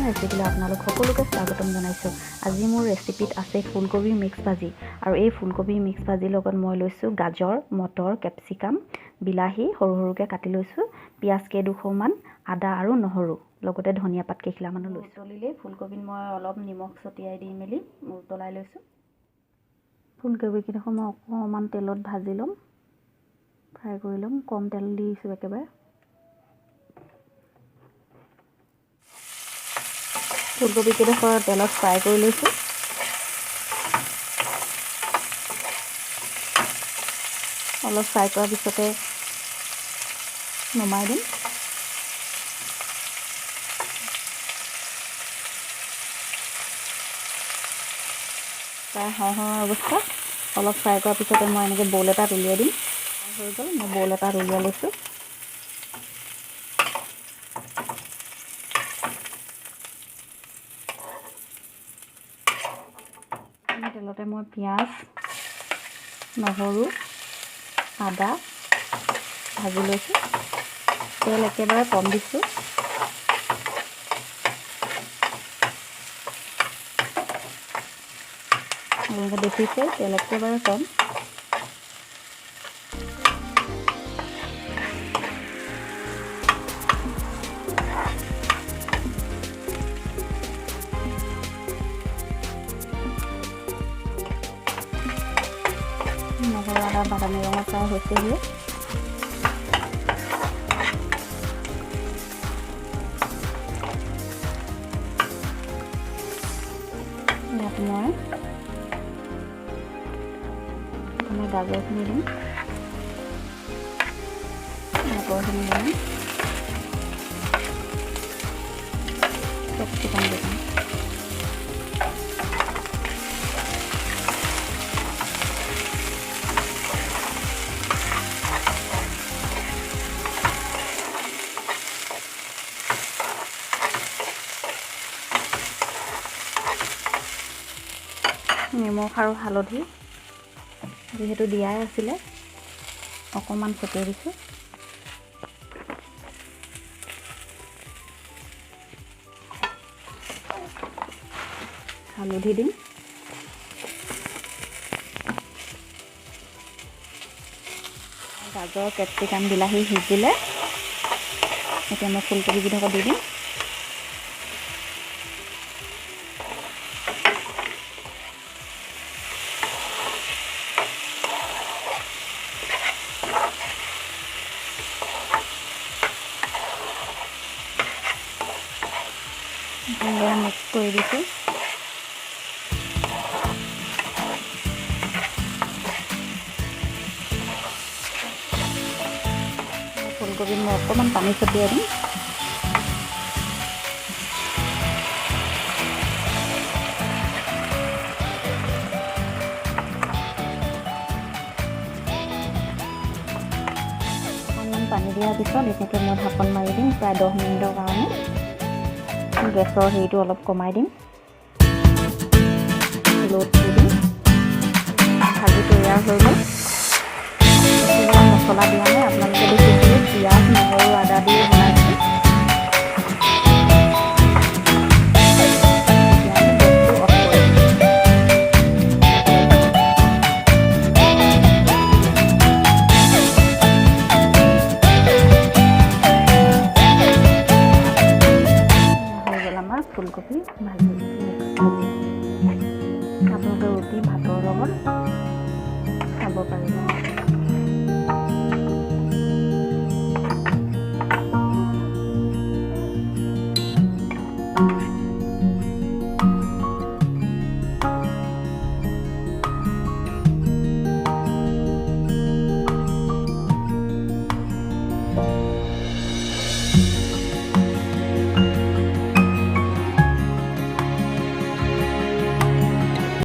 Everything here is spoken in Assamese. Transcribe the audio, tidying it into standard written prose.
ৰেচিপিলৈ আপোনালোক সকলোকে স্বাগতম জনাইছোঁ। আজি মোৰ ৰেচিপিত আছে ফুলকবি মিক্স ভাজি, আৰু এই ফুলকবি মিক্স ভাজিৰ লগত মই লৈছোঁ গাজৰ, মটৰ, কেপচিকাম, বিলাহী সৰু সৰুকৈ কাটি লৈছোঁ, পিঁয়াজ কেইডোখৰমান, আদা আৰু নহৰু, লগতে ধনিয়া পাত কেইখিলামানো লৈছোঁ। উতলিলেই ফুলকবিত মই অলপ নিমখ ছটিয়াই দি মেলি উতলাই লৈছোঁ। ফুলকবিকেইডোখৰ মই অকণমান তেলত ভাজি ল'ম, ফ্ৰাই কৰি ল'ম। কম তেল দিছোঁ একেবাৰে। ফুলকবিকেইডোখৰ তেলত ফ্ৰাই কৰি লৈছোঁ। অলপ ফ্ৰাই কৰাৰ পিছতে নমাই দিম। প্ৰায় হওঁ অৱস্থাত অলপ ফ্ৰাই কৰাৰ পিছতে মই এনেকৈ বল এটাত উলিয়াই দিম। হৈ গ'ল, মই বল এটাত উলিয়াই লৈছোঁ। তেলতে মই পিঁয়াজ, নহৰু, আদা ভাজি লৈছোঁ। তেল একেবাৰে কম দিছোঁ। আপোনালোকে দেখিছে তেল একেবাৰে কম। নহৰু আদা বাদামী ৰঙৰ ফ্ৰাই হৈছেহি। ইয়াত মই গাজৰখিনি দিম, মটৰখিনি দিম, কেপচিকাম দিম। নিমখ আৰু হালধি যিহেতু দিয়াই আছিলে, অকণমান ছটিয়াই দিছোঁ। হালধি দিম। গাজৰ, কেপচিকাম, বিলাহী সিজিলে এতিয়া মই ফুলকবিকেইডোখৰ দি দিম। মিক্স কৰি দিছোঁ। ফুলকবিত মই অকণমান পানী ছটিয়াই দিম। অকণমান পানী দিয়াৰ পিছত এনেকৈ মই ঢাকন মাৰি দিম প্ৰায় 10 মিনিটৰ কাৰণে। গেছৰ হেৰিটো অলপ কমাই দিম, লোত দি দিম। ভাজি তৈয়াৰ হৈ গ'ল। মছলা দিয়া নাই, আপোনালোকে দেখিছে পিঁয়াজ, নহৰু, আদা দি বনাইছোঁ। ফুলকবি ভাজি আপোনালোকে ৰুটি ভাতৰ লগত খাব পাৰিব।